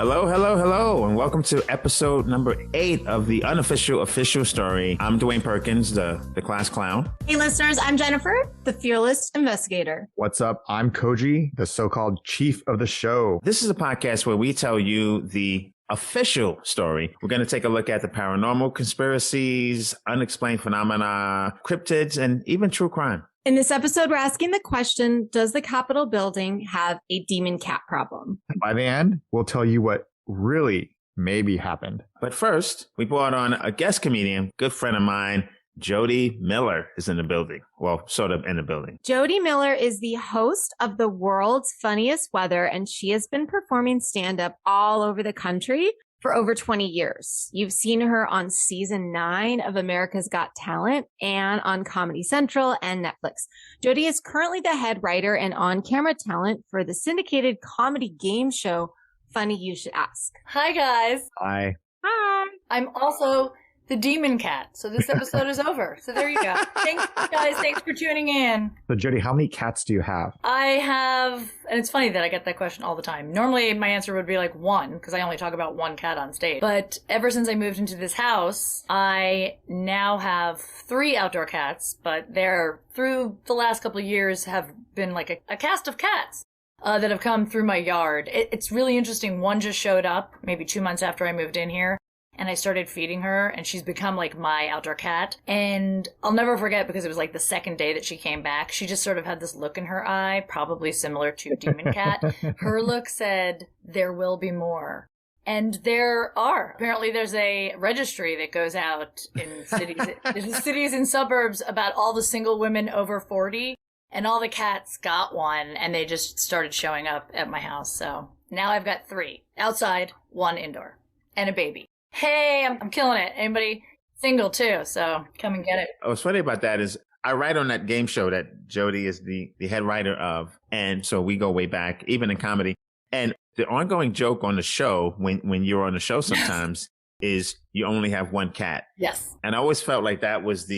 Hello, hello, hello, and welcome to episode number 8 of the Unofficial Official Story. I'm Dwayne Perkins, the class clown. Hey listeners, I'm Jennifer, the fearless investigator. What's up? I'm Koji, the so-called chief of the show. This is a podcast where we tell you the official story. We're going to take a look at the paranormal, conspiracies, unexplained phenomena, cryptids, and even true crime. In this episode, we're asking the question, does the Capitol building have a demon cat problem? By the end, we'll tell you what really maybe happened. But first, we brought on a guest comedian, good friend of mine, Jodi Miller is in the building. Well, sort of in the building. Jodi Miller is the host of the world's funniest weather, and she has been performing stand-up all over the country for over 20 years. You've seen her on season 9 of America's Got Talent and on Comedy Central and Netflix. Jodi is currently the head writer and on-camera talent for the syndicated comedy game show Funny You Should Ask. Hi, guys. Hi. Hi. I'm also the demon cat, so this episode is over. So there you go. Thanks, guys. Thanks for tuning in. So, Jodi, how many cats do you have? I have, and it's funny that I get that question all the time. Normally, my answer would be like 1, because I only talk about 1 cat on stage. But ever since I moved into this house, I now have 3 outdoor cats, but they're, through the last couple of years, have been like a cast of cats. That have come through my yard. It's really interesting. One just showed up maybe 2 months after I moved in here, and I started feeding her, and she's become like my outdoor cat. And I'll never forget, because it was like the second day that she came back, she just sort of had this look in her eye, probably similar to Demon Cat. Her look said, "There will be more." And there are. Apparently there's a registry that goes out in cities and suburbs about all the single women over 40. And all the cats got one, and they just started showing up at my house. So now I've got 3 outside, 1 indoor, and a baby. Hey, I'm killing it. Anybody single too? So come and get it. What's funny about that is I write on that game show that Jodi is the head writer of, and so we go way back, even in comedy. And the ongoing joke on the show, when you're on the show sometimes, is you only have 1 cat. Yes. And I always felt like that was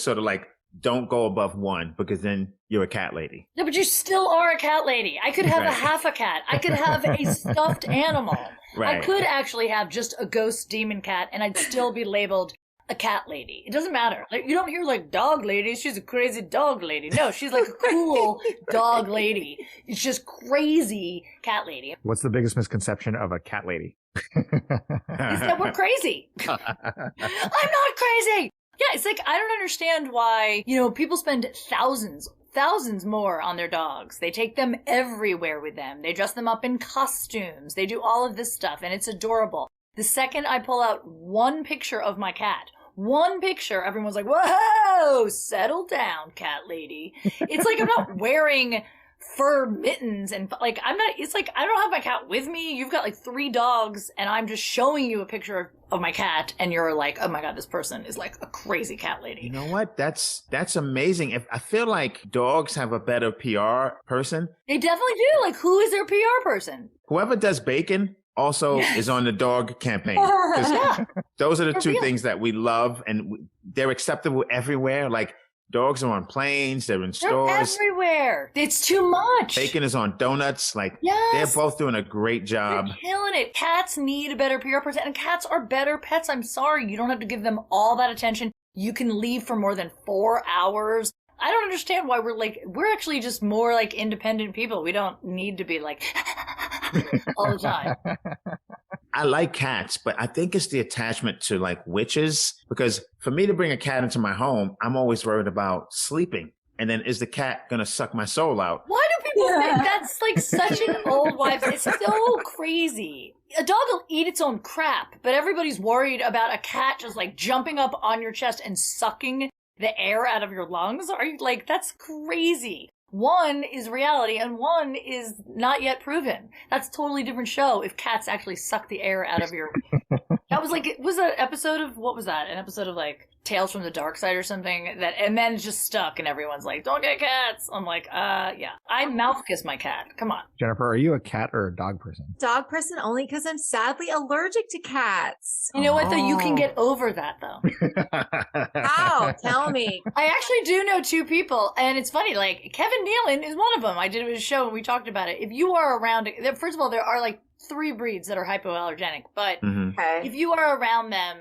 sort of like, don't go above 1, because then you're a cat lady. No, but you still are a cat lady. I could have a half a cat. I could have a stuffed animal. Right. I could actually have just a ghost demon cat, and I'd still be labeled a cat lady. It doesn't matter. Like, you don't hear like dog lady. She's a crazy dog lady. No, she's like a cool dog lady. It's just crazy cat lady. What's the biggest misconception of a cat lady? Is that we're crazy? I'm not crazy. Yeah, it's like, I don't understand why, people spend thousands more on their dogs. They take them everywhere with them. They dress them up in costumes. They do all of this stuff, and it's adorable. The second I pull out 1 picture of my cat, 1 picture, everyone's like, whoa, settle down, cat lady. It's like I'm not wearing fur mittens and like it's like I don't have my cat with me. You've got like 3 dogs, and I'm just showing you a picture of my cat, and you're like, oh my god, this person is like a crazy cat lady. You know what? That's amazing. I feel like dogs have a better PR person. They definitely do. Like, who is their PR person? Whoever does bacon also is on the dog campaign. 'Cause those are the 2 things that we love, and they're acceptable everywhere. Like, dogs are on planes, they're in stores. Everywhere. It's too much. Bacon is on donuts. Like, yes. They're both doing a great job. They're killing it. Cats need a better PR person, and cats are better pets. I'm sorry. You don't have to give them all that attention. You can leave for more than 4 hours. I don't understand why we're actually just more like independent people. We don't need to be like all the time. I like cats, but I think it's the attachment to like witches, because for me to bring a cat into my home, I'm always worried about sleeping. And then is the cat going to suck my soul out? Why do people think that's like such an old wives'? It's so crazy. A dog will eat its own crap, but everybody's worried about a cat just like jumping up on your chest and sucking the air out of your lungs. Are you like, that's crazy. 1 is reality and 1 is not yet proven. That's a totally different show if cats actually suck the air out of your... That was like, it was an episode of, what was that? An episode of like Tales from the Dark Side or something, and then it's just stuck, and everyone's like, don't get cats. I'm like, yeah. I mouth kiss my cat. Come on. Jennifer, are you a cat or a dog person? Dog person only because I'm sadly allergic to cats. You know what, though? You can get over that, though. How? Tell me. I actually do know 2 people, and it's funny, like, Kevin Nealon is one of them. I did his show, and we talked about it. If you are around, first of all, there are, like, 3 breeds that are hypoallergenic, but Okay. if you are around them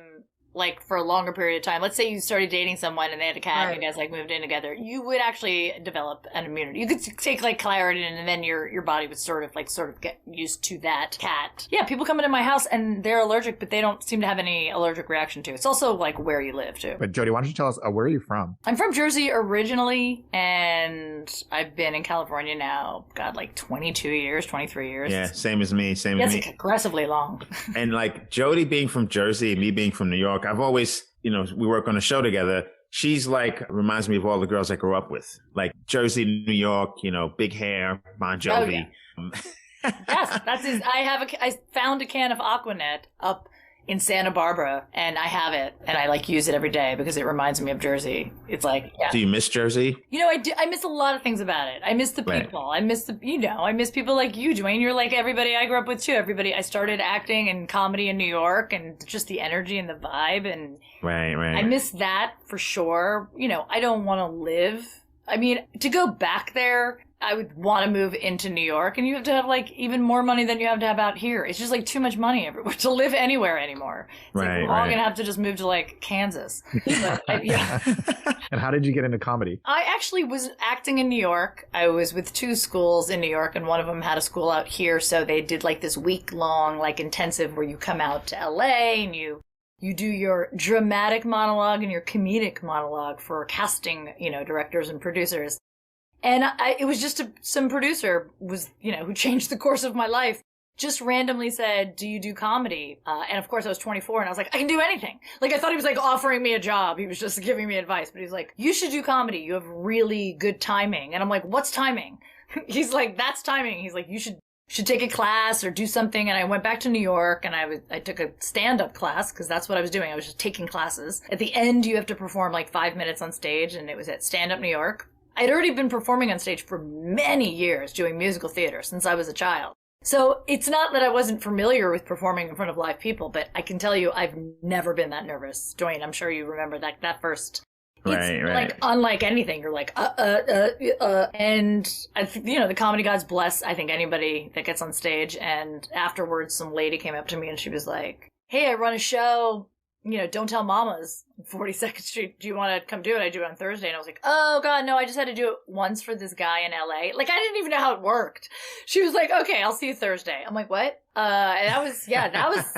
like for a longer period of time, let's say you started dating someone and they had a cat and you guys like moved in together, you would actually develop an immunity. You could take like Claritin and then your body would sort of get used to that cat. Yeah, people come into my house and they're allergic, but they don't seem to have any allergic reaction to it. It's also like where you live too. But Jodi, why don't you tell us, where are you from? I'm from Jersey originally, and I've been in California now, God, like 22 years, 23 years. Yeah, same as me. It's like aggressively long. And like Jodi being from Jersey and me being from New York, I've always, we work on a show together. She's like, reminds me of all the girls I grew up with. Like Jersey, New York, big hair, Bon Jovi. Oh, yeah. Yes, that's his. I found a can of Aquanet up in Santa Barbara, and I have it, and I like use it every day because it reminds me of Jersey. It's like, yeah. Do you miss Jersey? I do. I miss a lot of things about it. I miss the people. Right. I miss I miss people like you, Dwayne. You're like everybody I grew up with too. I started acting and comedy in New York, and just the energy and the vibe, and right. I miss that for sure. I don't want to live. I mean, to go back there, I would want to move into New York, and you have to have like even more money than you have to have out here. It's just like too much money everywhere to live anywhere anymore. It's like we're all gonna have to just move to like Kansas. But, yeah. And how did you get into comedy? I actually was acting in New York. I was with 2 schools in New York, and one of them had a school out here, so they did like this week-long like intensive where you come out to LA and you do your dramatic monologue and your comedic monologue for casting, directors and producers. And it was just some producer was, who changed the course of my life, just randomly said, do you do comedy? And of course I was 24 and I was like, I can do anything. Like I thought he was like offering me a job. He was just giving me advice, but he's like, you should do comedy. You have really good timing. And I'm like, what's timing? He's like, that's timing. He's like, you should take a class or do something. And I went back to New York and I took a stand-up class because that's what I was doing. I was just taking classes. At the end, you have to perform like 5 minutes on stage, and it was at Stand Up New York. I'd already been performing on stage for many years doing musical theater since I was a child. So it's not that I wasn't familiar with performing in front of live people, but I can tell you I've never been that nervous. Dwayne, I'm sure you remember that first. It's like unlike anything. You're like, and the comedy gods bless, I think, anybody that gets on stage. And afterwards, some lady came up to me and she was like, hey, I run a show, Don't Tell Mamas, 42nd Street. Do you want to come do it? I do it on Thursday. And I was like, oh God, no, I just had to do it once for this guy in LA. Like, I didn't even know how it worked. She was like, okay, I'll see you Thursday. I'm like, what? And that was,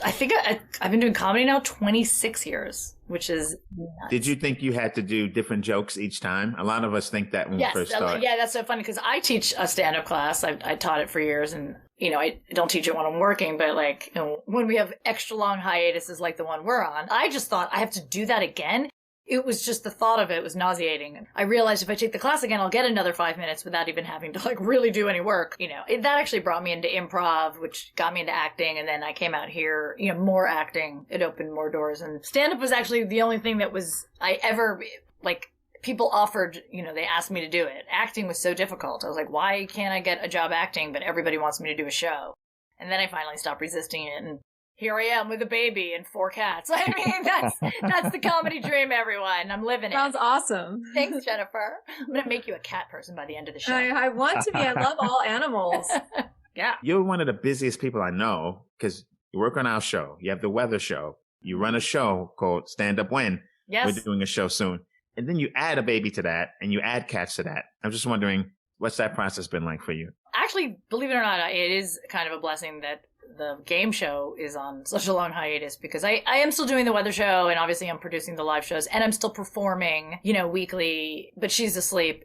I think I've been doing comedy now 26 years, which is nuts. Did you think you had to do different jokes each time? A lot of us think that when we first start. Yeah, that's so funny because I teach a stand-up class. I taught it for years, and I don't teach it when I'm working, but like when we have extra long hiatuses like the one we're on, I just thought I have to do that again. It was just the thought of it was nauseating. I realized if I take the class again, I'll get another 5 minutes without even having to like really do any work. That actually brought me into improv, which got me into acting. And then I came out here, more acting. It opened more doors. And stand-up was actually the only thing that I ever, like, people offered, they asked me to do it. Acting was so difficult. I was like, why can't I get a job acting, but everybody wants me to do a show? And then I finally stopped resisting it, and here I am with a baby and 4 cats. I mean, that's the comedy dream, everyone. I'm living it. Sounds awesome. Thanks, Jennifer. I'm going to make you a cat person by the end of the show. I want to be. I love all animals. Yeah. You're one of the busiest people I know because you work on our show. You have the weather show. You run a show called Stand Up When. Yes. We're doing a show soon. And then you add a baby to that and you add cats to that. I'm just wondering, what's that process been like for you? Actually, believe it or not, it is kind of a blessing that the game show is on such a long hiatus because I am still doing the weather show, and obviously I'm producing the live shows, and I'm still performing, weekly, but she's asleep.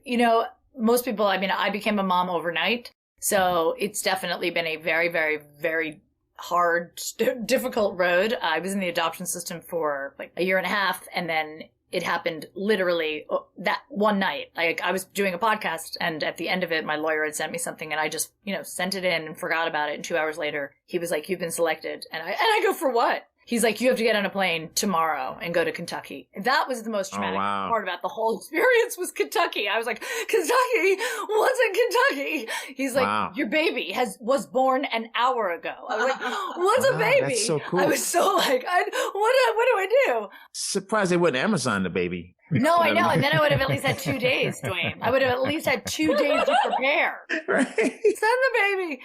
Most people, I became a mom overnight, so it's definitely been a very, very, very hard, difficult road. I was in the adoption system for like a year and a half, and then it happened literally that one night. Like I was doing a podcast, and at the end of it, my lawyer had sent me something, and I just, sent it in and forgot about it. And 2 hours later, he was like, "You've been selected." And I go, "For what?" He's like, "You have to get on a plane tomorrow and go to Kentucky." And that was the most traumatic part about the whole experience was Kentucky. I was like, "Kentucky? What's in Kentucky?" He's like, "Your baby was born an hour ago." I was like, "What's a baby?" That's so cool. I was so like, what do I do? Surprised they wouldn't Amazon the baby. No, I know. And then I would have at least had 2 days, Dwayne. I would have at least had 2 days to prepare. Right. Send the baby.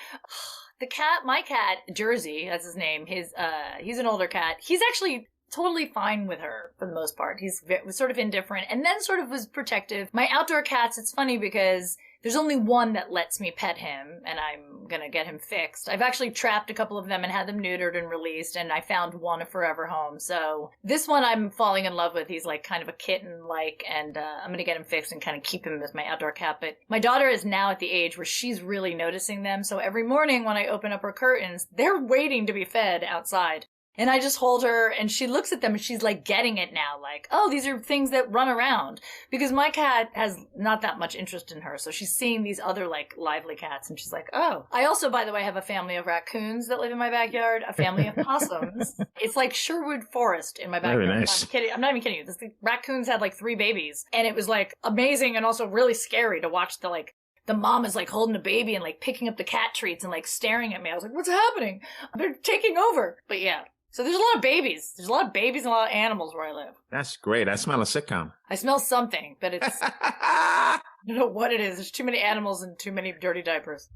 my cat, Jersey, that's his name. He's an older cat. He's actually totally fine with her for the most part. Was sort of indifferent and then sort of was protective. My outdoor cats, it's funny because there's only one that lets me pet him, and I'm gonna get him fixed. I've actually trapped a couple of them and had them neutered and released, and I found one a forever home. So this one I'm falling in love with. He's like kind of a kitten-like, and I'm gonna get him fixed and kind of keep him as my outdoor cat. But my daughter is now at the age where she's really noticing them. So every morning when I open up her curtains, they're waiting to be fed outside. And I just hold her and she looks at them and she's like getting it now. Like, oh, these are things that run around. Because my cat has not that much interest in her. So she's seeing these other like lively cats and she's like, oh. I also, by the way, have a family of raccoons that live in my backyard. A family of possums. It's like Sherwood Forest in my backyard. Very nice. I'm not even kidding you. The raccoons had like 3 babies. And it was like amazing and also really scary to watch the mom is like holding a baby and like picking up the cat treats and like staring at me. I was like, what's happening? They're taking over. But yeah. So there's a lot of babies. There's a lot of babies and a lot of animals where I live. That's great. I smell a sitcom. I smell something, but it's... I don't know what it is. There's too many animals and too many dirty diapers.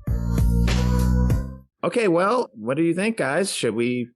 Okay, well, what do you think, guys? Should we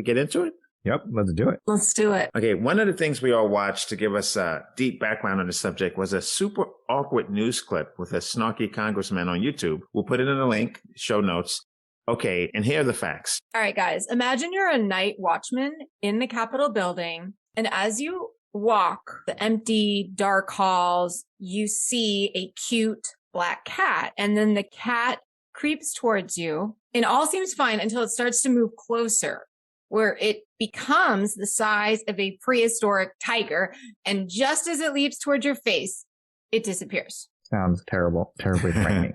get into it? Yep, let's do it. Let's do it. Okay, one of the things we all watched to give us a deep background on the subject was a super awkward news clip with a snarky congressman on YouTube. We'll put it in the link, show notes. Okay, and here are the facts. All right, guys. Imagine you're a night watchman in the Capitol building, and as you walk the empty, dark halls, you see a cute black cat, and then the cat creeps towards you, and all seems fine until it starts to move closer, where it becomes the size of a prehistoric tiger, and just as it leaps towards your face, it disappears. Sounds terrible. Terribly frightening.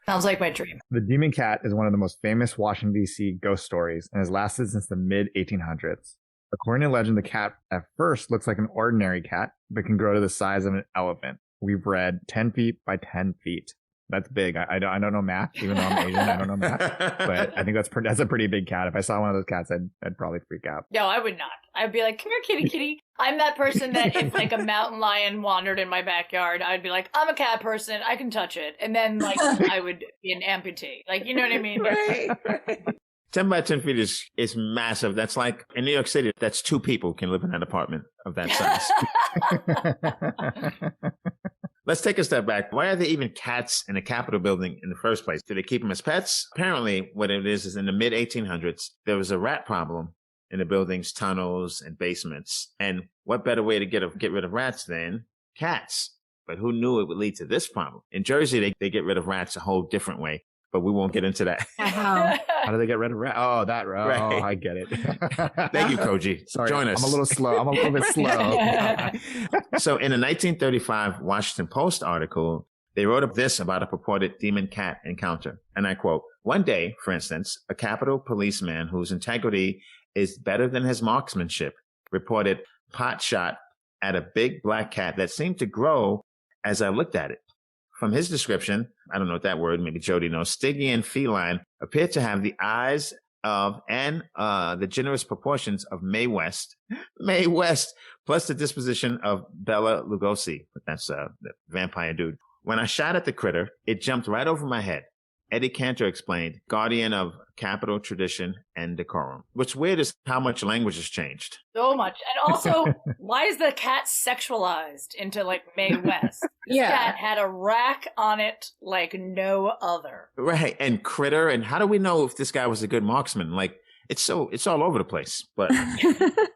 Sounds like my dream. The demon cat is one of the most famous Washington, D.C. ghost stories and has lasted since the mid-1800s. According to legend, the cat at first looks like an ordinary cat, but can grow to the size of an elephant. We've read 10 feet by 10 feet. That's big. I don't know math, even though I'm Asian. I don't know math, but I think that's a pretty big cat. If I saw one of those cats, I'd probably freak out. No, I would not. I'd be like, come here, kitty, kitty. I'm that person that if like a mountain lion wandered in my backyard, I'd be like, I'm a cat person. I can touch it. And then like I would be an amputee. Like, you know what I mean? Right. 10 by 10 feet is massive. That's like in New York City, that's 2 people can live in an apartment of that size. Let's take a step back. Why are there even cats in the Capitol building in the first place? Do they keep them as pets? Apparently, what it is in the mid-1800s, there was a rat problem in the building's tunnels and basements. And what better way to get rid of rats than cats? But who knew it would lead to this problem? In Jersey, they get rid of rats a whole different way, but we won't get into that. How do they get rid of rats? Oh, that rat. Right. Oh, I get it. Thank you, Koji. Sorry, Join us. I'm a little slow. I'm a little bit slow. So in a 1935 Washington Post article, they wrote up this about a purported demon cat encounter. And I quote, "One day, for instance, a Capitol policeman whose integrity is better than his marksmanship reported pot shot at a big black cat that seemed to grow as I looked at it. From his description, I don't know what that word, maybe Jodi knows, Stygian feline appeared to have the eyes of and the generous proportions of Mae West, plus the disposition of Bela Lugosi, that's the vampire dude. When I shot at the critter, it jumped right over my head. Eddie Cantor explained, guardian of Capitol tradition and decorum. What's weird is how much language has changed. So much. And also, why is the cat sexualized into like Mae West? This cat had a rack on it like no other. Right. And critter. And how do we know if this guy was a good marksman? Like, it's all over the place. But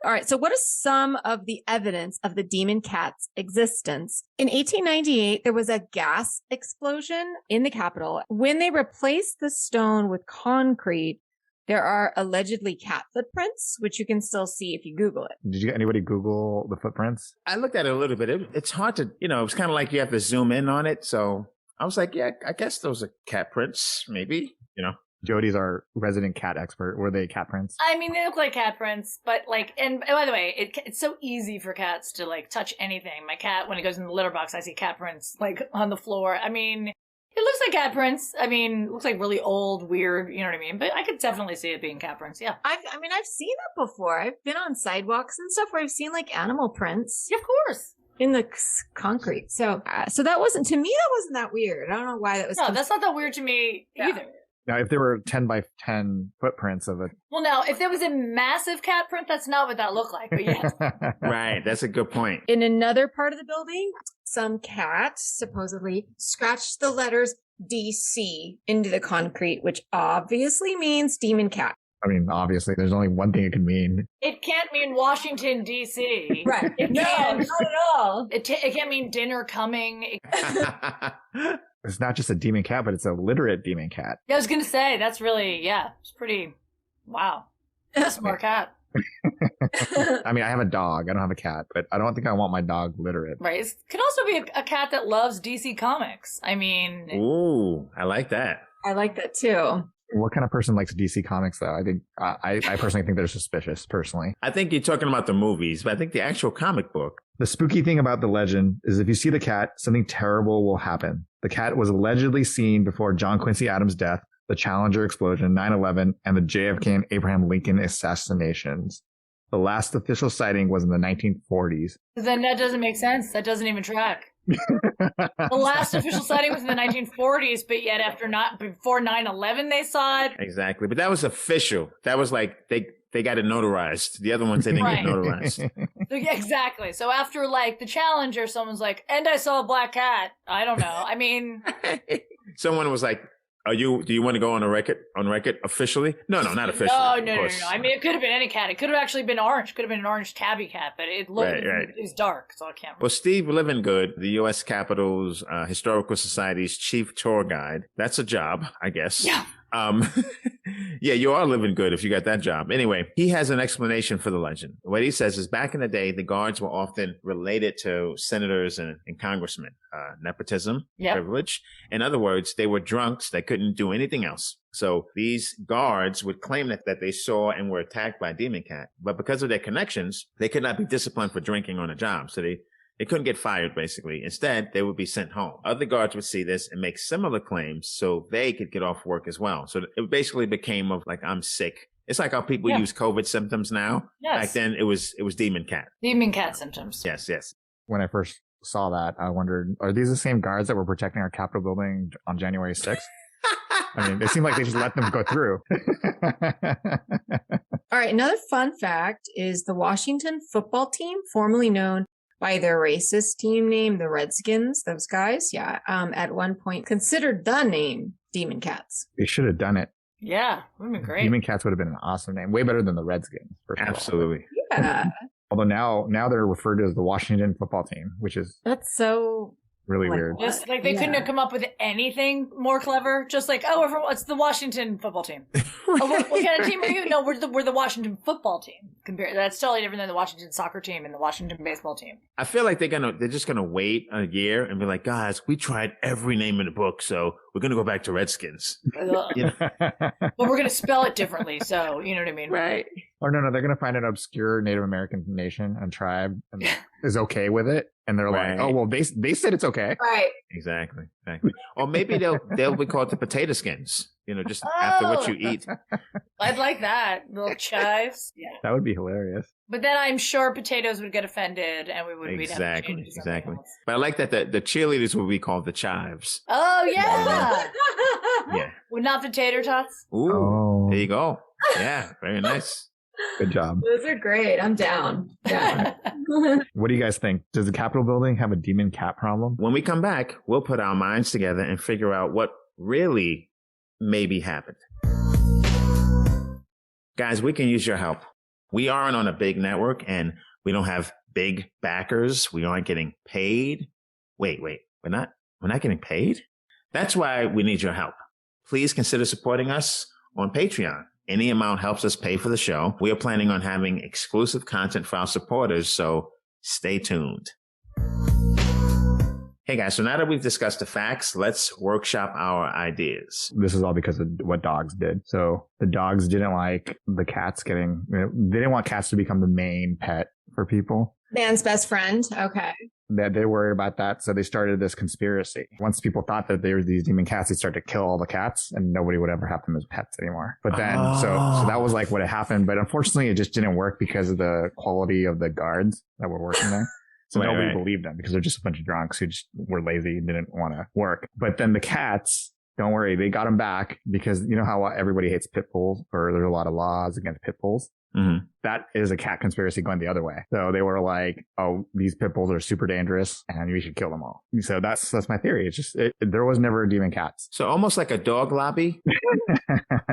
all right. So what is some of the evidence of the demon cat's existence? In 1898, there was a gas explosion in the Capitol. When they replaced the stone with concrete, there are allegedly cat footprints, which you can still see if you Google it. Did anybody Google the footprints? I looked at it a little bit. It's hard to, it was kind of like you have to zoom in on it. So I was like, yeah, I guess those are cat prints, maybe, Jodi's our resident cat expert. Were they cat prints? I mean, they look like cat prints, but like, and by the way, it's so easy for cats to like touch anything. My cat, when it goes in the litter box, I see cat prints like on the floor. I mean, it looks like cat prints. I mean, it looks like really old, weird, you know what I mean? But I could definitely see it being cat prints, yeah. I've seen that before. I've been on sidewalks and stuff where I've seen like animal prints. Yeah, of course. In the concrete. So that wasn't, to me, that wasn't that weird. I don't know why that was. No, that's not that weird to me either. Now, if there were 10 by 10 footprints of it. Well, now, if there was a massive cat print, that's not what that looked like, but yes. Right. That's a good point. In another part of the building, some cat supposedly scratched the letters DC into the concrete, which obviously means demon cat. I mean, obviously, there's only one thing it can mean. It can't mean Washington, D.C. Right. It No, can't. not at all. It can't mean dinner coming. It's not just a demon cat, but it's a literate demon cat. I was going to say, that's really, it's pretty, wow. Smart cat. I mean, I have a dog. I don't have a cat, but I don't think I want my dog literate. Right. It could also be a cat that loves DC Comics. I mean. Ooh, I like that. I like that too. What kind of person likes DC Comics, though? I think I personally think they're suspicious, personally. I think you're talking about the movies, but I think the actual comic book. The spooky thing about the legend is if you see the cat, something terrible will happen. The cat was allegedly seen before John Quincy Adams' death, the Challenger explosion, 9/11, and the JFK and Abraham Lincoln assassinations. The last official sighting was in the 1940s. Then that doesn't make sense. That doesn't even track. The last official sighting was in the 1940s, but yet before 9/11 they saw it. Exactly. But that was official. That was like they got it notarized. The other ones they didn't get notarized. So, yeah, exactly. So after like the Challenger, someone's like, and I saw a black cat. I don't know. I mean, someone was like, do you want to go on record officially? No, not officially. No. I mean, it could have been any cat. It could have actually been orange. Could have been an orange tabby cat, but it looked it was dark, so I can't. Well, Steve Livingood, the U.S. Capitol's Historical Society's chief tour guide. That's a job, I guess. Yeah. Yeah, you are living good if you got that job. Anyway, he has an explanation for the legend. What he says is back in the day, the guards were often related to senators and congressmen. Nepotism, privilege. In other words, they were drunks that couldn't do anything else. So these guards would claim that they saw and were attacked by a demon cat. But because of their connections, they could not be disciplined for drinking on a job. So they couldn't get fired, basically. Instead, they would be sent home. Other guards would see this and make similar claims so they could get off work as well. So it basically became of like, I'm sick. It's like how people use COVID symptoms now. Yes. Back then, it was demon cat. Demon cat symptoms. Yes. When I first saw that, I wondered, are these the same guards that were protecting our Capitol building on January 6th? I mean, it seemed like they just let them go through. All right. Another fun fact is the Washington football team, formerly known by their racist team name, the Redskins, those guys, at one point considered the name Demon Cats. They should have done it. Yeah, would have been great. Demon Cats would have been an awesome name. Way better than the Redskins. Absolutely. Yeah. Although now they're referred to as the Washington football team, which is That's so really weird. Just like they couldn't have come up with anything more clever. Just like, it's the Washington football team. What kind of team are you? No, we're the Washington football team. That's totally different than the Washington soccer team and the Washington baseball team. I feel like they're just gonna wait a year and be like, guys, we tried every name in the book, so we're gonna go back to Redskins. But we're gonna spell it differently, so you know what I mean, right? Or no, they're gonna find an obscure Native American nation and tribe and is okay with it, and they're like, oh well, they said it's okay, right? Exactly. Or maybe they'll be called the potato skins. Just after what you eat. I'd like that. Little chives. Yeah. That would be hilarious. But then I'm sure potatoes would get offended and we would Exactly. But I like that the cheerleaders would be called the chives. Oh, yeah. Yeah. Well, not the tater tots. Ooh, There you go. Yeah, very nice. Good job. Those are great. I'm down. Yeah. What do you guys think? Does the Capitol building have a demon cat problem? When we come back, we'll put our minds together and figure out what really maybe happened. Guys, we can use your help. We aren't on a big network and we don't have big backers. We aren't getting paid. Wait, we're not getting paid? That's why we need your help. Please consider supporting us on Patreon. Any amount helps us pay for the show. We are planning on having exclusive content for our supporters, so stay tuned. Hey guys, so now that we've discussed the facts, let's workshop our ideas. This is all because of what dogs did. So the dogs didn't like the cats they didn't want cats to become the main pet for people. Man's best friend. Okay. They worried about that. So they started this conspiracy. Once people thought that they were these demon cats, they started to kill all the cats and nobody would ever have them as pets anymore. But then, so that was like what had happened. But unfortunately, it just didn't work because of the quality of the guards that were working there. So nobody believed them because they're just a bunch of drunks who just were lazy and didn't want to work. But then the cats don't worry. They got him back because you know how everybody hates pit bulls, or there's a lot of laws against pit bulls. Mm-hmm. That is a cat conspiracy going the other way. So they were like, "Oh, these pit bulls are super dangerous, and we should kill them all." So that's my theory. It's just there was never a demon cats. So almost like a dog lobby.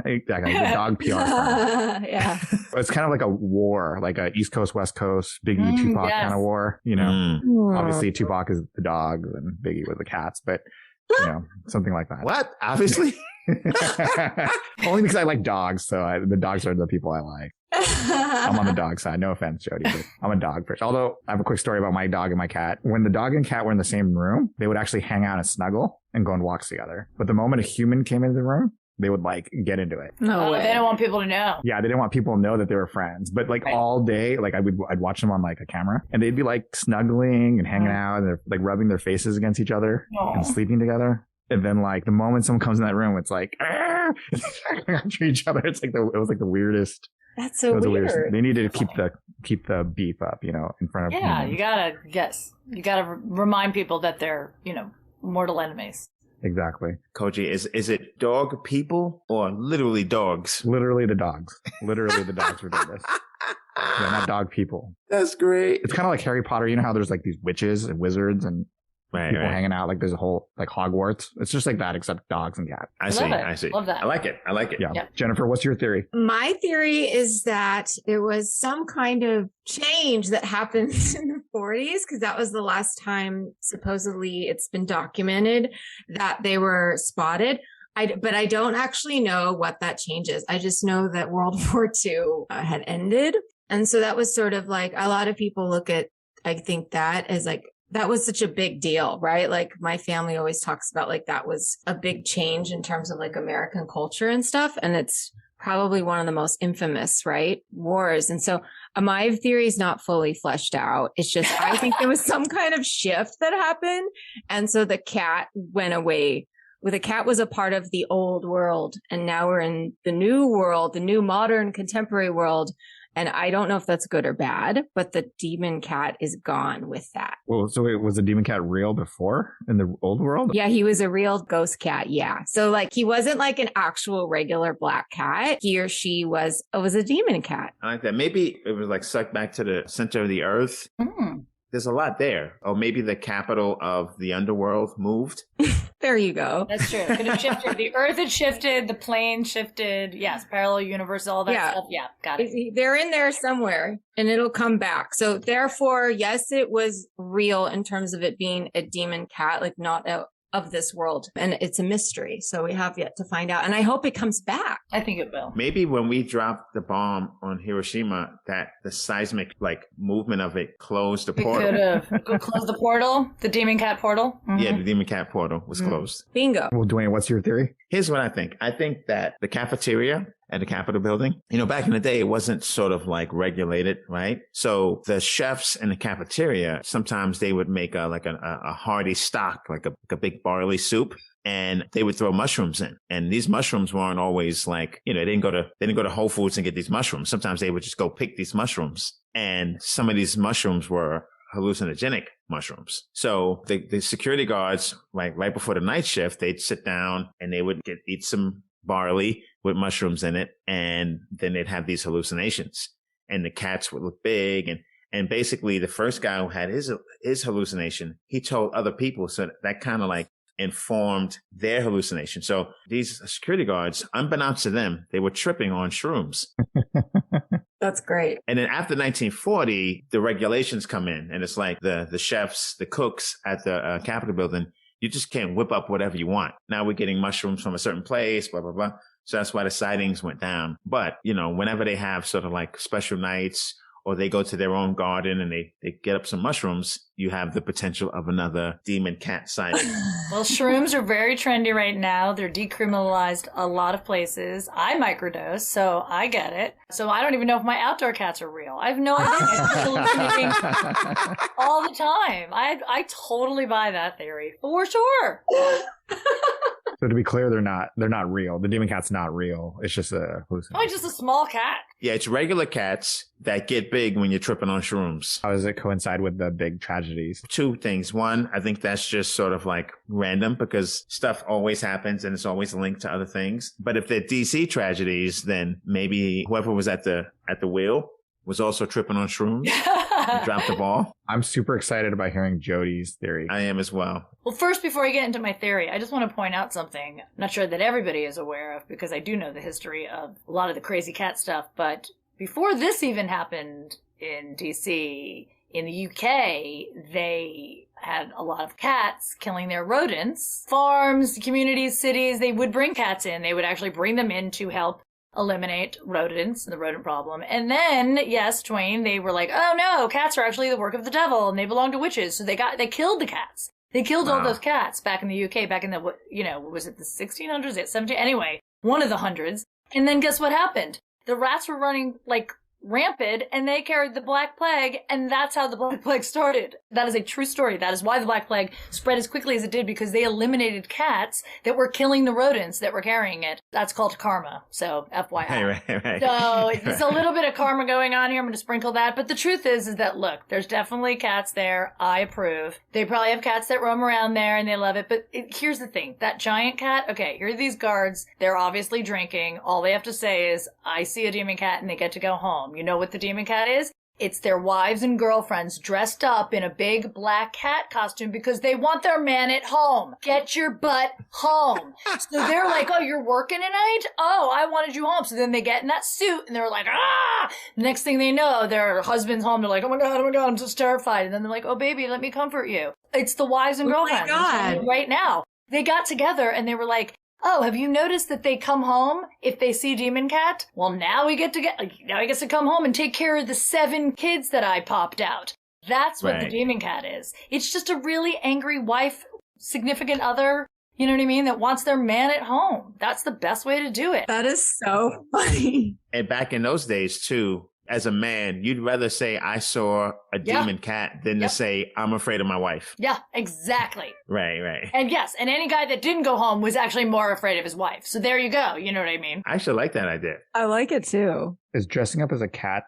Exactly, the dog PR firm. Yeah, It's kind of like a war, like a East Coast, West Coast, Biggie, Tupac kind of war. You know, obviously Tupac is the dogs and Biggie was the cats, but you know, something like that. What? Obviously. Only because I like dogs, so the dogs are the people I like. I'm on the dog side. No offense, Jodi, but I'm a dog person. Although I have a quick story about my dog and my cat. When the dog and cat were in the same room, they would actually hang out and snuggle and go on walks together. But the moment a human came into the room, they would like get into it. No way. They don't want people to know. Yeah, they didn't want people to know that they were friends. But like all day, like I'd watch them on like a camera, and they'd be like snuggling and hanging out, and they're like rubbing their faces against each other and sleeping together. And then like the moment someone comes in that room, it's like after each other. It's like it was like the weirdest. That's so weird. They needed to keep the beef up, you know, in front of humans. You gotta remind people that they're, you know, mortal enemies. Exactly. Koji, is it dog people or literally dogs? Literally the dogs. Literally the dogs were doing this. Yeah, not dog people. That's great. It's kind of like Harry Potter. You know how there's like these witches and wizards and people hanging out, like there's a whole like Hogwarts. It's just like that, except dogs and cats. I see. Love that. I like it. Yeah. Jennifer, what's your theory? My theory is that there was some kind of change that happened in the 40s, because that was the last time supposedly it's been documented that they were spotted. But I don't actually know what that change is. I just know that World War II had ended. And so that was sort of like a lot of people look at, I think that as like, that was such a big deal, right? Like my family always talks about like that was a big change in terms of like American culture and stuff. And it's probably one of the most infamous, right? Wars. And so my theory is not fully fleshed out. It's just, I think there was some kind of shift that happened. And so the cat went away. The cat was a part of the old world. And now we're in the new world, the new modern contemporary world. And I don't know if that's good or bad, but the demon cat is gone with that. Well, so was the demon cat real before in the old world? Yeah, he was a real ghost cat. Yeah. So like he wasn't like an actual regular black cat. He or she was a demon cat. I like that. Maybe it was like sucked back to the center of the earth. There's a lot there. Or maybe the capital of the underworld moved. There you go. That's true. It could have shifted. The earth had shifted. The plane shifted. Yes. Parallel universe, all that stuff. Yeah. Got it. They're in there somewhere and it'll come back. So therefore, yes, it was real in terms of it being a demon cat, like not of this world. And it's a mystery. So we have yet to find out. And I hope it comes back. I think it will. Maybe when we dropped the bomb on Hiroshima, that the seismic like movement of it closed the portal. Could have closed the portal, the demon cat portal. Yeah, the demon cat portal was closed. Bingo. Well, Dwayne, what's your theory? Here's what I think. I think that the cafeteria at the Capitol building, you know, back in the day, it wasn't sort of like regulated, right? So the chefs in the cafeteria, sometimes they would make a hearty stock, like a big barley soup. And they would throw mushrooms in. And these mushrooms weren't always like, you know, they didn't go to Whole Foods and get these mushrooms. Sometimes they would just go pick these mushrooms. And some of these mushrooms were hallucinogenic mushrooms. So the security guards, like right before the night shift, they'd sit down and they would eat some barley with mushrooms in it. And then they'd have these hallucinations. And the cats would look big. And basically the first guy who had his hallucination, he told other people. So that kind of like informed their hallucination. So these security guards, unbeknownst to them, they were tripping on shrooms. That's great. And then after 1940, the regulations come in, and it's like the chefs, the cooks at the Capitol building, you just can't whip up whatever you want. Now we're getting mushrooms from a certain place, blah, blah, blah. So that's why the sightings went down. But, you know, whenever they have sort of like special nights, or they go to their own garden and they get up some mushrooms, you have the potential of another demon cat sighting. Well, shrooms are very trendy right now. They're decriminalized a lot of places. I microdose, so I get it. So I don't even know if my outdoor cats are real. I have no idea. I'm hallucinating all the time. I totally buy that theory for sure. So to be clear, they're not real. The demon cat's not real. It's just a hallucination. Oh, just a small cat. Yeah, it's regular cats that get big when you're tripping on shrooms. How does it coincide with the big tragedies? Two things. One, I think that's just sort of like random because stuff always happens and it's always linked to other things. But if they're DC tragedies, then maybe whoever was at the wheel was also tripping on shrooms and dropped the ball. I'm super excited about hearing Jodi's theory. I am as well. Well, first, before I get into my theory, I just want to point out something I'm not sure that everybody is aware of because I do know the history of a lot of the crazy cat stuff. But before this even happened in DC, in the UK, they had a lot of cats killing their rodents. Farms, communities, cities, they would bring cats in. They would actually bring them in to help eliminate rodents, the rodent problem. And then, yes, Dwayne, they were like, oh no, cats are actually the work of the devil and they belong to witches. So they killed the cats. They killed all those cats back in the UK, back in the, was it the 1600s, 1700s? Anyway, one of the hundreds. And then guess what happened? The rats were running like rampant and they carried the Black Plague, and that's how the Black Plague started. That is a true story. That is why the Black Plague spread as quickly as it did, because they eliminated cats that were killing the rodents that were carrying it. That's called karma. So FYI. Right. So it's a little bit of karma going on here. I'm going to sprinkle that. But the truth is that, look, there's definitely cats there. I approve. They probably have cats that roam around there and they love it. But here's the thing. That giant cat, okay, here are these guards. They're obviously drinking. All they have to say is, I see a demon cat, and they get to go home. You know what the demon cat is? It's their wives and girlfriends dressed up in a big black cat costume because they want their man at home. Get your butt home. So they're like, oh, you're working tonight? Oh, I wanted you home. So then they get in that suit and they're like, ah! Next thing they know, their husband's home. They're like, oh my God, I'm just terrified. And then they're like, oh baby, let me comfort you. It's the wives and girlfriends. Oh my God. Right now. They got together and they were like, oh, have you noticed that they come home if they see Demon Cat? Well, now he gets to come home and take care of the 7 kids that I popped out. That's what the Demon Cat is. It's just a really angry wife, significant other, you know what I mean, that wants their man at home. That's the best way to do it. That is so funny. And back in those days, too, as a man, you'd rather say, I saw a demon cat than to say, I'm afraid of my wife. Yeah, exactly. Right. And yes, and any guy that didn't go home was actually more afraid of his wife. So there you go. You know what I mean? I actually like that idea. I like it too. Is dressing up as a cat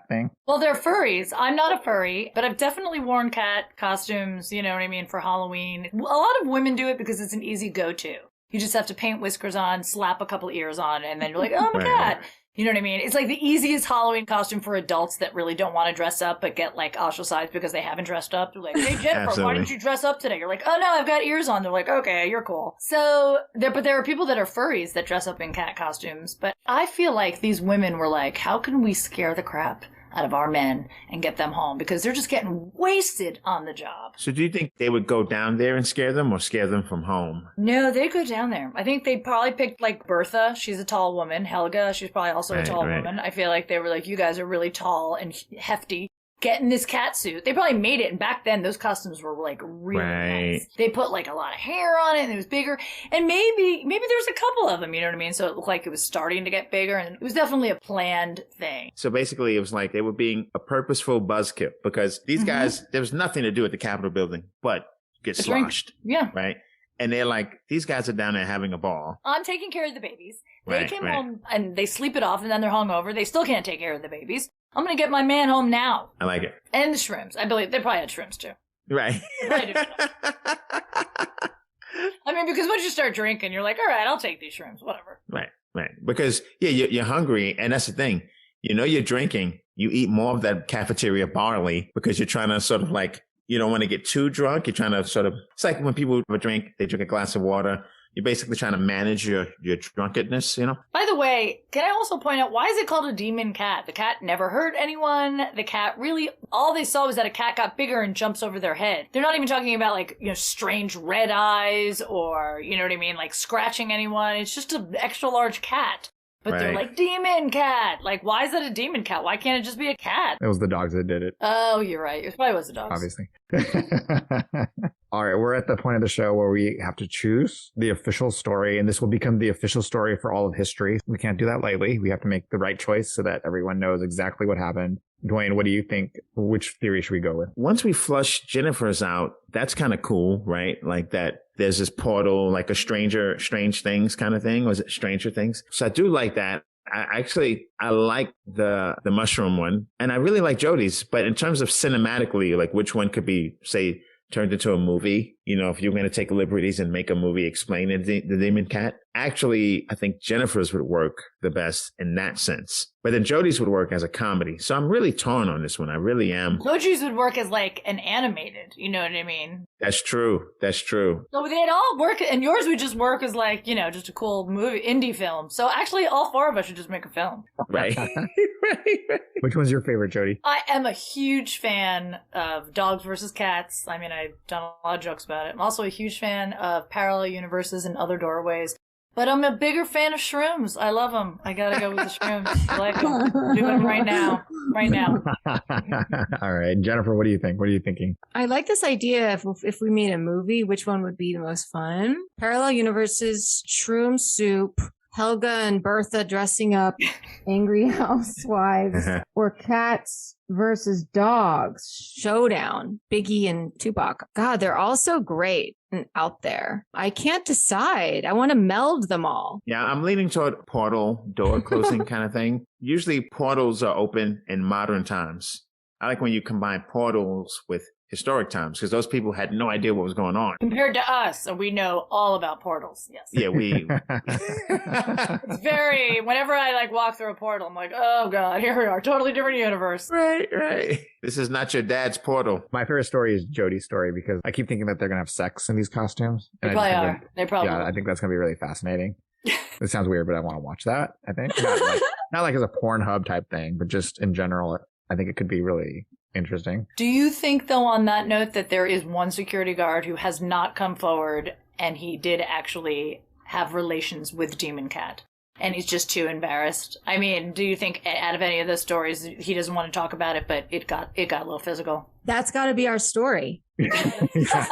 thing? Well, they're furries. I'm not a furry, but I've definitely worn cat costumes, you know what I mean, for Halloween. A lot of women do it because it's an easy go-to. You just have to paint whiskers on, slap a couple ears on, and then you're like, oh, I'm a cat. You know what I mean? It's like the easiest Halloween costume for adults that really don't want to dress up but get like ostracized because they haven't dressed up. They're like, hey Jennifer, why didn't you dress up today? You're like, oh no, I've got ears on. They're like, okay, you're cool. So there are people that are furries that dress up in cat costumes. But I feel like these women were like, how can we scare the crap out of our men and get them home, because they're just getting wasted on the job. So do you think they would go down there and scare them, or scare them from home? No, they'd go down there. I think they probably picked like Bertha. She's a tall woman. Helga, she's probably also a tall woman. I feel like they were like, you guys are really tall and hefty. Get in this cat suit. They probably made it, and back then those costumes were like really nice. They put like a lot of hair on it, and it was bigger. And maybe there was a couple of them, you know what I mean? So it looked like it was starting to get bigger, and it was definitely a planned thing. So basically, it was like they were being a purposeful buzzkill, because these guys, there was nothing to do at the Capitol building but get sloshed. Yeah. Right? And they're like, these guys are down there having a ball. I'm taking care of the babies. They came home and they sleep it off, and then they're hungover. They still can't take care of the babies. I'm going to get my man home now. I like it. And the shrimps. I believe they probably had shrimps too. Right. I mean, because once you start drinking, you're like, all right, I'll take these shrimps, whatever. Right. Because, you're hungry. And that's the thing. You know, you're drinking. You eat more of that cafeteria barley because you're trying to sort of like, you don't want to get too drunk. You're trying to sort of, it's like when people drink, they drink a glass of water. You're basically trying to manage your drunkenness, you know? By the way, can I also point out, why is it called a demon cat? The cat never hurt anyone. The cat really, all they saw was that a cat got bigger and jumps over their head. They're not even talking about like, strange red eyes or, you know what I mean, like scratching anyone. It's just an extra large cat. But they're like, demon cat. Like, why is that a demon cat? Why can't it just be a cat? It was the dogs that did it. Oh, you're right. It probably was the dogs. Obviously. All right, we're at the point of the show where we have to choose the official story, and this will become the official story for all of history. We can't do that lightly. We have to make the right choice so that everyone knows exactly what happened. Dwayne, what do you think? Which theory should we go with? Once we flush Jennifer's out, that's kind of cool, right? Like that there's this portal, like a strange things kind of thing. Was it Stranger Things? So I do like that. I like the mushroom one, and I really like Jodi's. But in terms of cinematically, like which one could be, say, turned into a movie, you know, if you're going to take liberties and make a movie explaining the demon cat, actually, I think Jennifer's would work the best in that sense. But then Jodi's would work as a comedy. So I'm really torn on this one. I really am. Jodi's would work as like an animated, you know what I mean? That's true. That's true. So they'd all work, and yours would just work as like, you know, just a cool movie, indie film. So actually, all four of us should just make a film. Right. right. Which one's your favorite, Jodi? I am a huge fan of dogs versus cats. I mean, I've done a lot of jokes about it. I'm also a huge fan of parallel universes and other doorways. But I'm a bigger fan of shrooms. I love them. I gotta go with the shrooms. I like them. Do them right now. Right now. All right. Jennifer, what do you think? What are you thinking? I like this idea. If we made a movie, which one would be the most fun? Parallel universes, shroom soup, Helga and Bertha dressing up angry housewives, or cats versus dogs showdown, Biggie and Tupac. God, they're all so great and out there. I can't decide. I want to meld them all. Yeah, I'm leaning toward portal, door closing kind of thing. Usually portals are open in modern times. I like when you combine portals with historic times, because those people had no idea what was going on. Compared to us, we know all about portals. Yes. Yeah, we... It's very... Whenever I like walk through a portal, I'm like, oh God, here we are. Totally different universe. Right. This is not your dad's portal. My favorite story is Jodi's story, because I keep thinking that they're going to have sex in these costumes. They probably are. They probably Yeah, will. I think that's going to be really fascinating. It sounds weird, but I want to watch that, I think. Not like as a Pornhub type thing, but just in general, I think it could be really interesting. Do you think, though, on that note, that there is one security guard who has not come forward and he did actually have relations with Demon Cat? And he's just too embarrassed. I mean, do you think out of any of those stories, he doesn't want to talk about it, but it got a little physical? That's got to be our story. That's just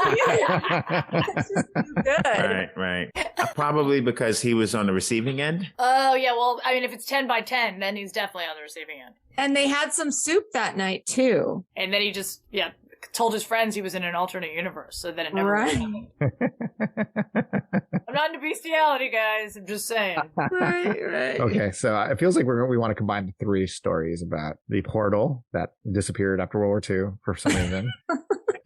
too good. Right. Probably because he was on the receiving end. Oh, yeah. Well, I mean, if it's 10 by 10, then he's definitely on the receiving end. And they had some soup that night, too. And then he just, told his friends he was in an alternate universe, so that it never happened. I'm not into bestiality, guys. I'm just saying. Right. Okay, so it feels like we want to combine three stories about the portal that disappeared after World War II for some reason.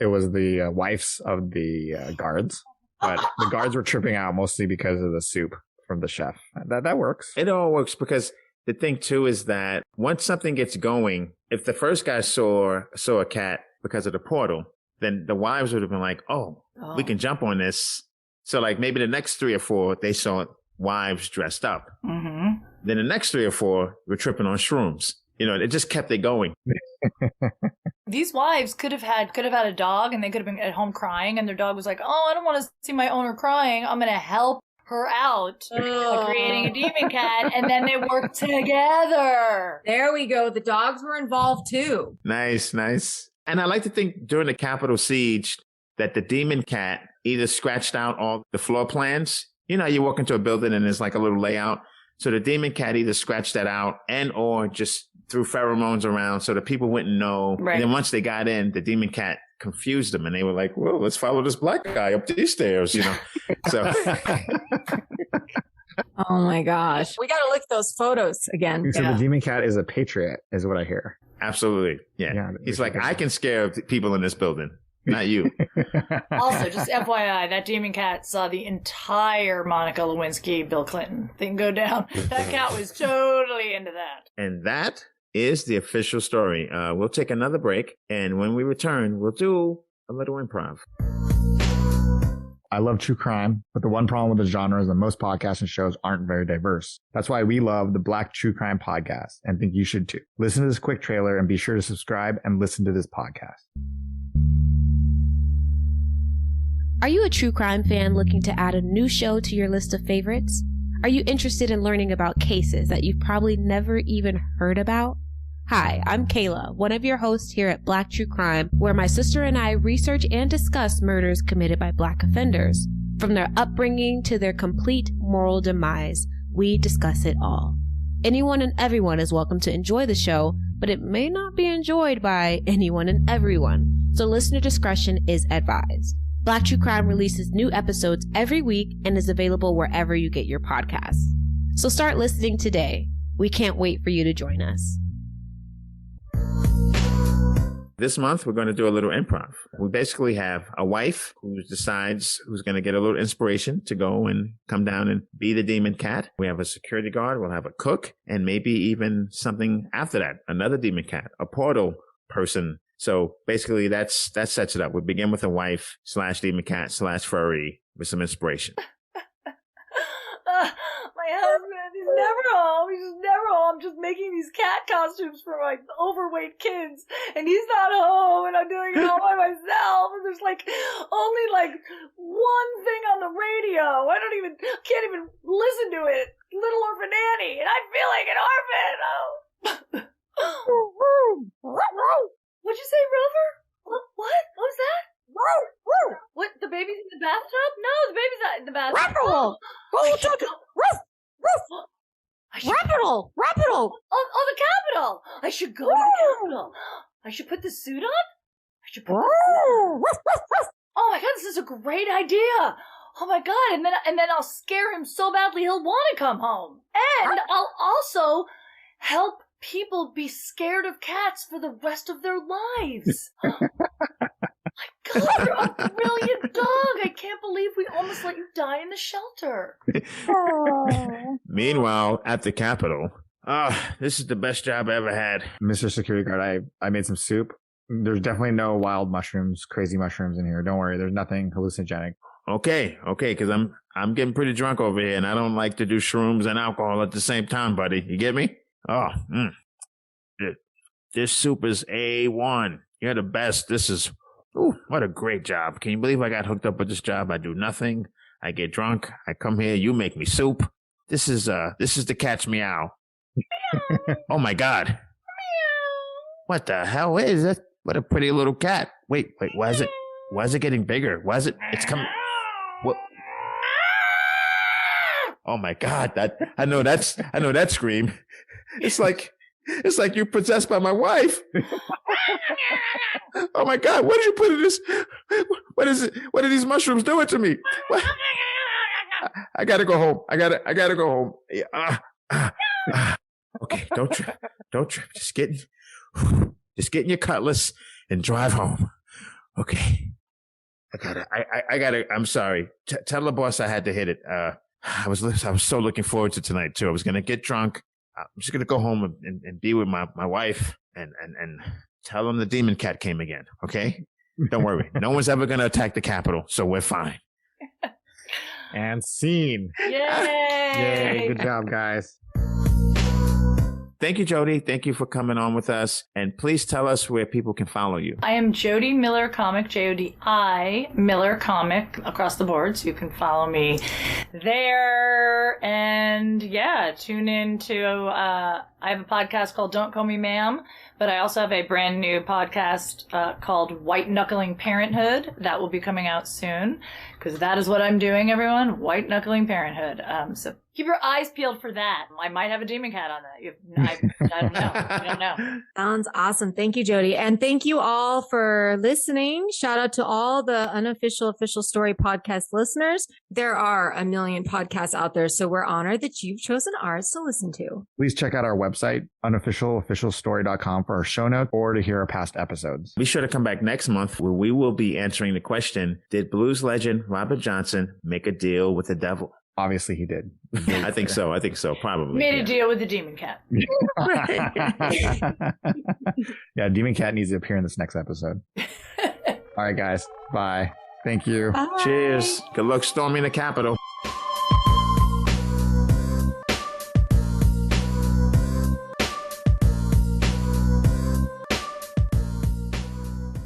It was the wives of the guards, but the guards were tripping out mostly because of the soup from the chef. That works. It all works because the thing too is that once something gets going, if the first guy saw a cat because of the portal, then the wives would have been like, oh, we can jump on this. So like maybe the next 3 or 4, they saw wives dressed up. Mm-hmm. Then the next 3 or 4 were tripping on shrooms. You know, it just kept it going. These wives could have had a dog, and they could have been at home crying, and their dog was like, oh, I don't want to see my owner crying. I'm going to help her out by creating a demon cat, and then they worked together. There we go. The dogs were involved too. Nice. And I like to think during the Capitol siege that the demon cat either scratched out all the floor plans. You know, you walk into a building and there's like a little layout. So the demon cat either scratched that out and or just threw pheromones around so the people wouldn't know. Right. And then once they got in, the demon cat confused them and they were like, well, let's follow this black guy up these stairs, you know. So Oh my gosh. We got to look at those photos again. So the demon cat is a patriot, is what I hear. absolutely. Yeah. He's like, I can scare people in this building, not you. Also, just FYI, that demon cat saw the entire Monica Lewinsky, Bill Clinton thing go down. That cat was totally into that. And that is the official story. We'll take another break. And when we return, we'll do a little improv. I love true crime, but the one problem with the genre is that most podcasts and shows aren't very diverse. That's why we love the Black True Crime Podcast and think you should too. Listen to this quick trailer and be sure to subscribe and listen to this podcast. Are you a true crime fan looking to add a new show to your list of favorites? Are you interested in learning about cases that you've probably never even heard about? Hi, I'm Kayla, one of your hosts here at Black True Crime, where my sister and I research and discuss murders committed by Black offenders. From their upbringing to their complete moral demise, we discuss it all. Anyone and everyone is welcome to enjoy the show, but but it may not be enjoyed by anyone and everyone, so listener discretion is advised. Black True Crime releases new episodes every week and is available wherever you get your podcasts. So start listening today. We can't wait for you to join us. This month, we're going to do a little improv. We basically have a wife who decides who's going to get a little inspiration to go and come down and be the demon cat. We have a security guard. We'll have a cook and maybe even something after that, another demon cat, a portal person. So basically that sets it up. We begin with a wife / demon cat / furry with some inspiration. My husband, he's never home. He's just never home. I'm just making these cat costumes for my overweight kids, and he's not home, and I'm doing it all by myself. And there's only one thing on the radio. Can't even listen to it. Little Orphan Annie, and I feel like an orphan. Oh. What'd you say, Rover? What? What was that? What? The baby's in the bathtub? No, the baby's not in the bathtub. Rapidal! Rapidal! Oh, the Capitol! I should go to the Capitol. I should put the suit on? Oh my god, this is a great idea! Oh my god, and then I'll scare him so badly he'll want to come home. And I'll also help people be scared of cats for the rest of their lives. My god, you're a brilliant dog! I can't believe we almost let you die in the shelter. Meanwhile, at the Capitol, this is the best job I ever had. Mr. Security Guard, I made some soup. There's definitely no wild mushrooms, crazy mushrooms in here. Don't worry, there's nothing hallucinogenic. Okay, because I'm getting pretty drunk over here, and I don't like to do shrooms and alcohol at the same time, buddy. You get me? This soup is A1. You're the best. What a great job. Can you believe I got hooked up with this job? I do nothing. I get drunk. I come here. You make me soup. This is the cat's meow. Oh my God. What the hell is it? What a pretty little cat. Wait, why is it getting bigger? It's coming. What? Oh my God. I know that scream. It's like you're possessed by my wife. Oh my God, what did you put in this? What is it? What are these mushrooms doing to me? What? I gotta go home. I gotta go home. Okay, don't trip. Just get in your cutlass and drive home. Okay. I gotta, I'm sorry. Tell the boss I had to hit it. I was so looking forward to tonight too. I was going to get drunk. I'm just going to go home and be with my wife and tell them the demon cat came again. Okay. Don't worry. No one's ever going to attack the Capitol. So we're fine. And scene. Yay! Good job, guys. Thank you, Jodi. Thank you for coming on with us. And please tell us where people can follow you. I am Jodi Miller Comic, Jodi Miller Comic across the board. So you can follow me there. And yeah, tune in to, I have a podcast called Don't Call Me Ma'am, but I also have a brand new podcast called White Knuckling Parenthood that will be coming out soon, because that is what I'm doing, everyone. White Knuckling Parenthood. So keep your eyes peeled for that. I might have a demon cat on that. I don't know. I don't know. Sounds awesome. Thank you, Jodi. And thank you all for listening. Shout out to all the Unofficial Official Story podcast listeners. There are a million podcasts out there, so we're honored that you've chosen ours to listen to. Please check out our website, unofficialofficialstory.com, for our show notes or to hear our past episodes. Be sure to come back next month where we will be answering the question, did blues legend Robert Johnson make a deal with the devil? Obviously he did. I think so. Probably. Made a deal with the demon cat. Yeah, demon cat needs to appear in this next episode. All right, guys. Bye. Thank you. Bye. Cheers. Good luck storming the Capitol.